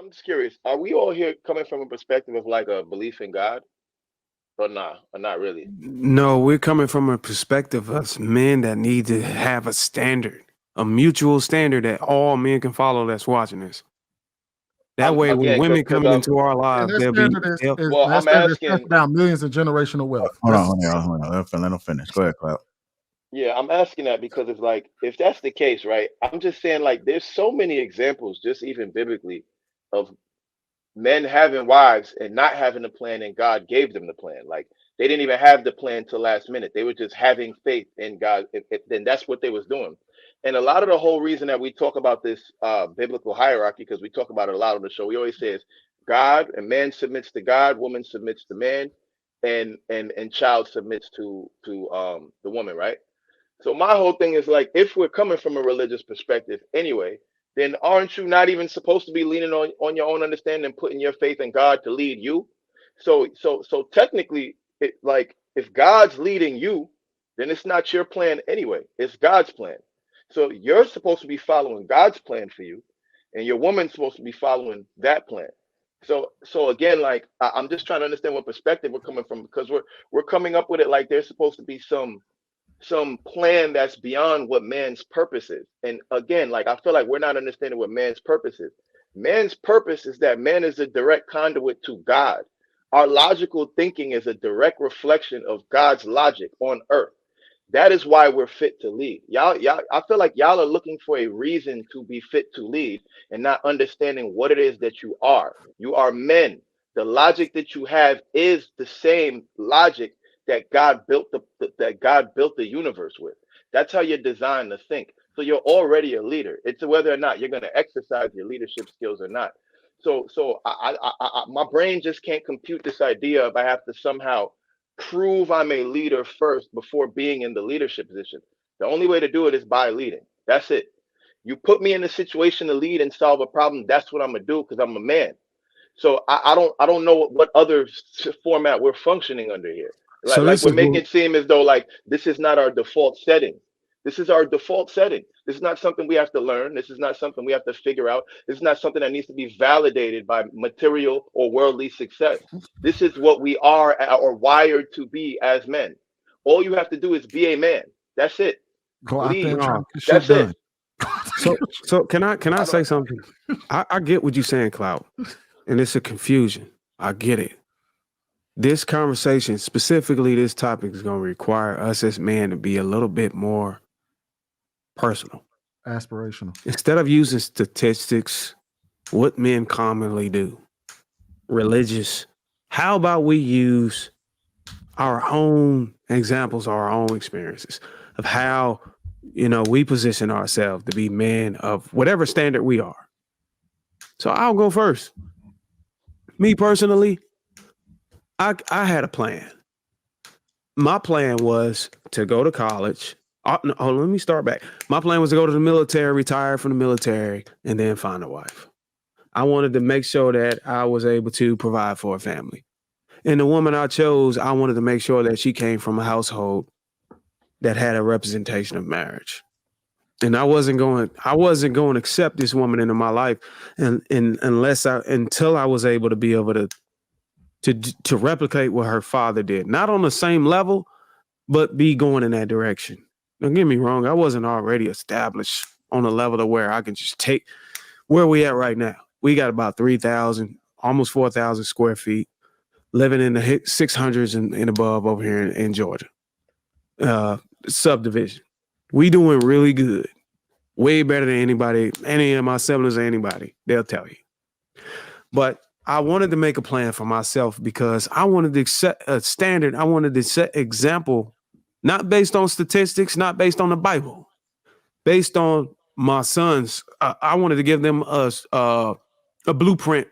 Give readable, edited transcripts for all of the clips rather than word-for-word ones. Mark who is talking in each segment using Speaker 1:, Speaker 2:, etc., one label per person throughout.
Speaker 1: I'm just curious. Are we all here coming from a perspective of like a belief in God, or nah, or not really?
Speaker 2: No, we're coming from a perspective of men that need to have a standard, a mutual standard that all men can follow that's watching this. That
Speaker 1: I'm
Speaker 2: way, when
Speaker 1: again
Speaker 2: women
Speaker 1: because
Speaker 2: coming into our
Speaker 3: And
Speaker 2: lives,
Speaker 3: that
Speaker 2: they'll be,
Speaker 3: standard is,
Speaker 2: they'll,
Speaker 3: is
Speaker 1: well,
Speaker 3: that
Speaker 1: I'm
Speaker 3: standard is passed
Speaker 1: asking.
Speaker 3: down millions in generational wealth.
Speaker 4: Hold on. Let him finish. Go ahead, Clout.
Speaker 1: Yeah, I'm asking that because it's like if that's the case, right? I'm just saying like there's so many examples, just even biblically, of men having wives and not having a plan, and God gave them the plan. Like they didn't even have the plan till last minute. They were just having faith in God. Then that's what they was doing. And a lot of the whole reason that we talk about this biblical hierarchy, because we talk about it a lot on the show, we always say is God and man submits to God, woman submits to man, and child submits to the woman, right? So my whole thing is like, if we're coming from a religious perspective anyway, then aren't you not even supposed to be leaning on your own understanding and putting your faith in God to lead you? So technically, it like if God's leading you, then it's not your plan anyway. It's God's plan. So you're supposed to be following God's plan for you, and your woman's supposed to be following that plan. So again, like I'm just trying to understand what perspective we're coming from because we're coming up with it like there's supposed to be some plan that's beyond what man's purpose is. And again, like I feel like we're not understanding what man's purpose is. Man's purpose is that man is a direct conduit to God. Our logical thinking is a direct reflection of God's logic on earth. That is why we're fit to lead. Y'all, I feel like y'all are looking for a reason to be fit to lead and not understanding what it is that you are. You are men. The logic that you have is the same logic that God built the universe with. That's how you're designed to think. So you're already a leader. It's whether or not you're going to exercise your leadership skills or not. So my brain just can't compute this idea of I have to somehow prove I'm a leader first before being in the leadership position. The only way to do it is by leading. That's it. You put me in a situation to lead and solve a problem. That's what I'm gonna do because I'm a man. So I don't know what other format we're functioning under here.
Speaker 2: so
Speaker 1: Like
Speaker 2: this
Speaker 1: we're
Speaker 2: is
Speaker 1: making
Speaker 2: what,
Speaker 1: it seem as though like this is not our default setting. This is our default setting. This is not something we have to learn. This is not something we have to figure out. This is not something that needs to be validated by material or worldly success. This is what we are or wired to be as men. All you have to do is be a man. That's it.
Speaker 3: Go out there
Speaker 1: Lead.
Speaker 3: and try to
Speaker 2: no.
Speaker 3: get shit
Speaker 1: That's
Speaker 3: done.
Speaker 2: So, can I
Speaker 1: I
Speaker 2: say
Speaker 1: don't.
Speaker 2: something? I get what you're saying, Clout, and it's a confusion. I get it. This conversation, specifically this topic, is going to require us as men to be a little bit more personal.
Speaker 3: Aspirational.
Speaker 2: Instead of using statistics, what men commonly do, religious, how about we use our own examples, our own experiences of how, we position ourselves to be men of whatever standard we are. So I'll go first. Me personally, I had a plan. My plan was to go to college. No, let me start back. My plan was to go to the military, retire from the military, and then find a wife. I wanted to make sure that I was able to provide for a family. And the woman I chose, I wanted to make sure that she came from a household that had a representation of marriage. And I wasn't going to accept this woman into my life until I was able to be able to replicate what her father did. Not on the same level, but be going in that direction. Don't get me wrong, I wasn't already established on a level to where I can just take where we at right now. We got about 3,000, almost 4,000 square feet, living in the 600s and above over here in Georgia. Subdivision. We doing really good. Way better than anybody, any of my siblings or anybody. They'll tell you. But I wanted to make a plan for myself because I wanted to set a standard. I wanted to set example, not based on statistics, not based on the Bible, based on my sons. I wanted to give them a blueprint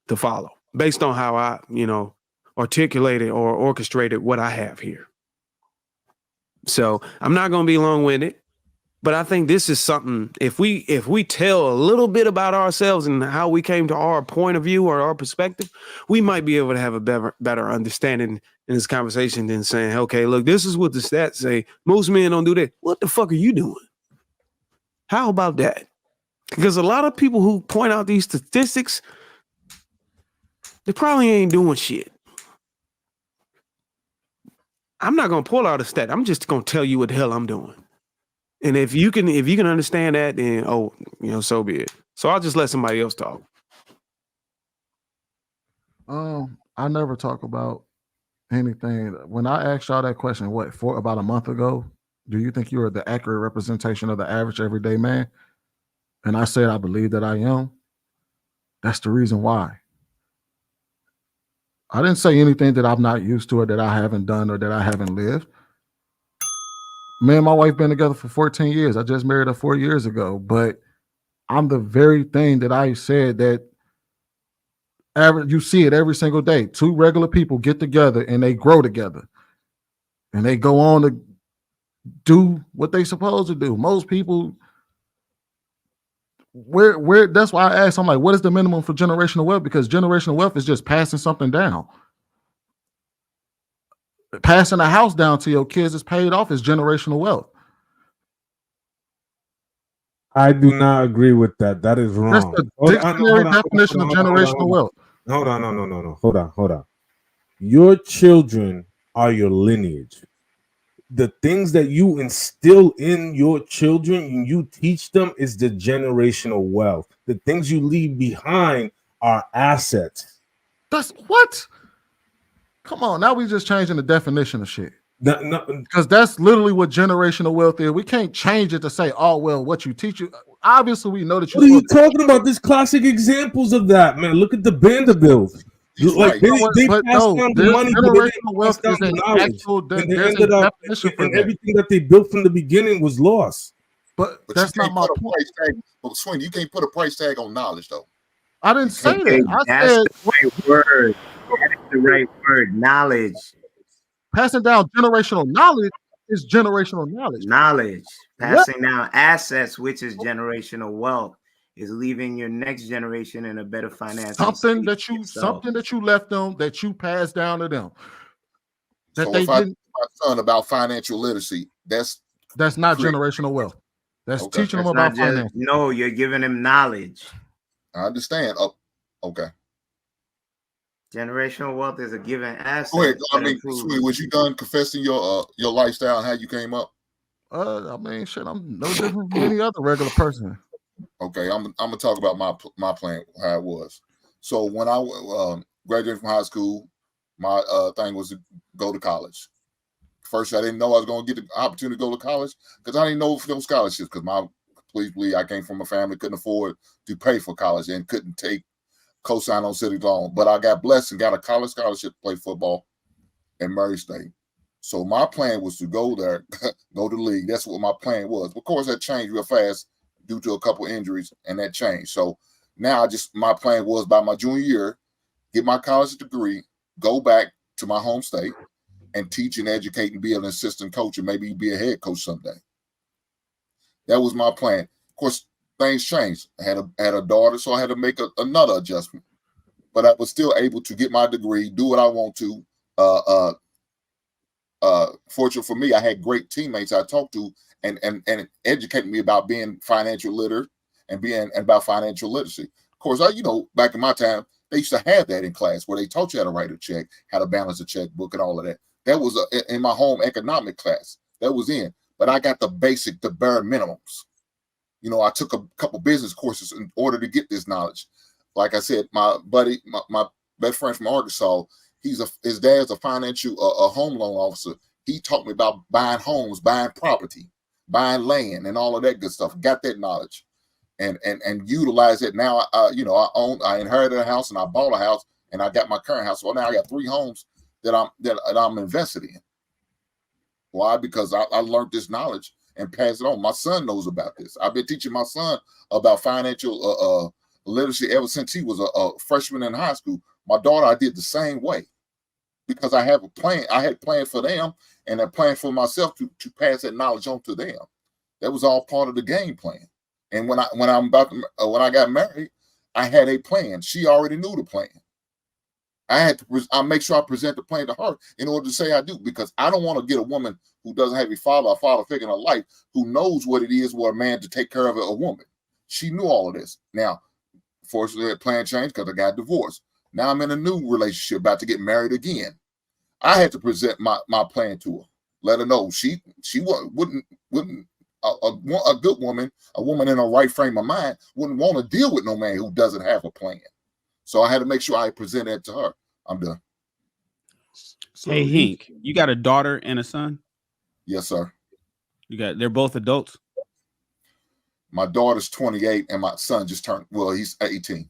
Speaker 2: to follow based on how I, articulated or orchestrated what I have here. So I'm not going to be long-winded, but I think this is something, if we tell a little bit about ourselves and how we came to our point of view or our perspective, we might be able to have a better understanding in this conversation than saying, okay, look, this is what the stats say. Most men don't do that. What the fuck are you doing? How about that? Because a lot of people who point out these statistics, They probably ain't doing shit. I'm not gonna pull out a stat. I'm just gonna tell you what the hell I'm doing. And if you can understand that, then so be it. So I'll just let somebody else talk.
Speaker 3: I never talk about anything. When I asked y'all that question, about a month ago, do you think you are the accurate representation of the average everyday man? And I said I believe that I am. That's the reason why. I didn't say anything that I'm not used to or that I haven't done or that I haven't lived. Me and my wife been together for 14 years. I just married her 4 years ago, but I'm the very thing that I said that you see it every single day. Two regular people get together and they grow together and they go on to do what they supposed to do. Most people, where that's why I asked, I'm like, what is the minimum for generational wealth? Because generational wealth is just passing something down. Passing a house down to your kids is paid off as generational wealth.
Speaker 5: I do not agree with that. That is wrong.
Speaker 3: That's the dictionary definition of generational wealth.
Speaker 5: Hold on, no. Hold on. Your children are your lineage. The things that you instill in your children and you teach them is the generational wealth. The things you leave behind are assets.
Speaker 3: That's what? Come on, now we just changing the definition of shit. Because that's literally what generational wealth is. We can't change it to say, oh, well, what you teach you. Obviously, we know that you.
Speaker 5: What are you talking about? There's classic examples of that, man. Look at the Vanderbilts. Like they passed down the money, but they didn't pass down the knowledge. And everything that they built from the beginning was lost.
Speaker 3: But that's not my point.
Speaker 6: Swing, you can't put a price tag on knowledge, though.
Speaker 3: I didn't say that. I said
Speaker 7: the right word. That's the right word. Knowledge.
Speaker 3: Passing down generational knowledge is generational knowledge.
Speaker 7: Knowledge. Passing down assets, which is generational wealth, is leaving your next generation in a better financial
Speaker 3: something that you left them, that you passed down to them.
Speaker 6: That so they if I teach my son about financial literacy, that's
Speaker 3: not generational wealth. That's teaching them about finance.
Speaker 7: No, you're giving them knowledge.
Speaker 6: I understand. Oh, okay.
Speaker 7: Generational wealth is a given asset.
Speaker 6: Go ahead. I mean, Sweet, was you done confessing your lifestyle and how you came up?
Speaker 3: I mean, shit, I'm no different from any other regular person.
Speaker 6: Okay, I'm gonna talk about my plan, how it was. So when I graduated from high school, my thing was to go to college. First, I didn't know I was going to get the opportunity to go to college because I didn't know no scholarships. Because please believe, I came from a family couldn't afford to pay for college and couldn't take co-sign on city loan. But I got blessed and got a college scholarship to play football in Murray State. So my plan was to go there, go to the league. That's what my plan was. Of course, that changed real fast due to a couple injuries, and that changed. So now my plan was by my junior year, get my college degree, go back to my home state, and teach and educate and be an assistant coach and maybe be a head coach someday. That was my plan. Of course, things changed. I had a daughter, so I had to make another adjustment. But I was still able to get my degree, do what I want to. Fortunate for me, I had great teammates I talked to and educated me about being financial literate and about financial literacy. Of course, back in my time, they used to have that in class where they taught you how to write a check, how to balance a checkbook, and all of that. That was in my home economic class. That was in. But I got the bare minimums. I took a couple business courses in order to get this knowledge. Like I said, my buddy, my best friend from Arkansas, his dad's a financial home loan officer. He taught me about buying homes, buying property, buying land, and all of that good stuff. Got that knowledge, and utilize it. Now, I inherited a house and I bought a house and I got my current house. Well, now I got 3 homes that I'm invested in. Why? Because I learned this knowledge and passed it on. My son knows about this. I've been teaching my son about financial literacy ever since he was a freshman in high school. My daughter, I did the same way because I have a plan. I had planned for them and a plan for myself to pass that knowledge on to them. That was all part of the game plan. And when I got married, I had a plan. She already knew the plan. I make sure I present the plan to her in order to say I do, because I don't want to get a woman who doesn't have a father figure in her life who knows what it is for a man to take care of a woman. She knew all of this. Now, fortunately, that plan changed because I got divorced. Now I'm in a new relationship, about to get married again. I had to present my plan to her, let her know she wouldn't a good woman, a woman in a right frame of mind, wouldn't want to deal with no man who doesn't have a plan. So I had to make sure I present that to her. I'm done.
Speaker 8: So hey, Hink, you got a daughter and a son?
Speaker 6: Yes, sir.
Speaker 8: They're both adults?
Speaker 6: My daughter's 28 and my son just turned, well, he's 18.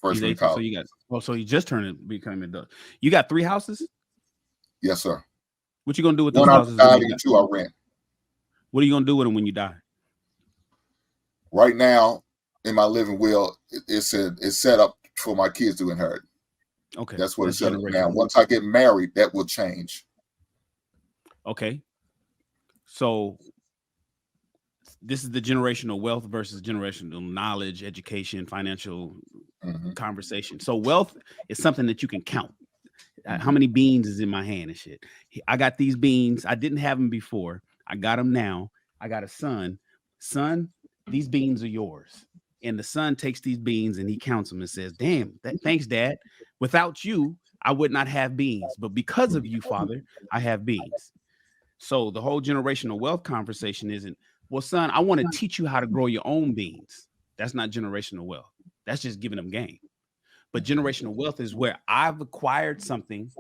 Speaker 6: Freshman in college.
Speaker 8: So you just becoming an adult. You got 3 houses?
Speaker 6: Yes, sir.
Speaker 8: What you gonna do with those houses?
Speaker 6: Two I rent.
Speaker 8: What are you gonna do with them when you die?
Speaker 6: Right now, in my living will, it's set up for my kids to inherit.
Speaker 8: Okay,
Speaker 6: that's what it's set up now. Once I get married, that will change.
Speaker 8: Okay, so this is the generational wealth versus generational knowledge, education, financial conversation. So wealth is something that you can count. How many beans is in my hand and shit? I got these beans. I didn't have them before. I got them now. I got a son. Son, these beans are yours. And the son takes these beans and he counts them and says, damn, thanks, Dad. Without you, I would not have beans. But because of you, Father, I have beans. So the whole generational wealth conversation isn't, well, son, I want to teach you how to grow your own beans. That's not generational wealth. That's just giving them game. But generational wealth is where I've acquired something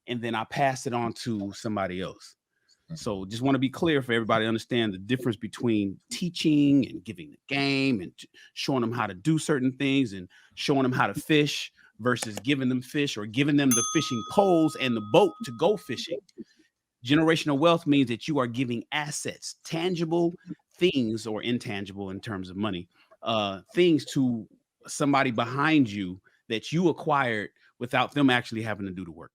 Speaker 8: and then I pass it on to somebody else. So just want to be clear for everybody to understand the difference between teaching and giving the game and showing them how to do certain things and showing them how to fish versus giving them fish or giving them the fishing poles and the boat to go fishing. Generational wealth means that you are giving assets, tangible things or intangible in terms of money, things to somebody behind you that you acquired without them actually having to do the work.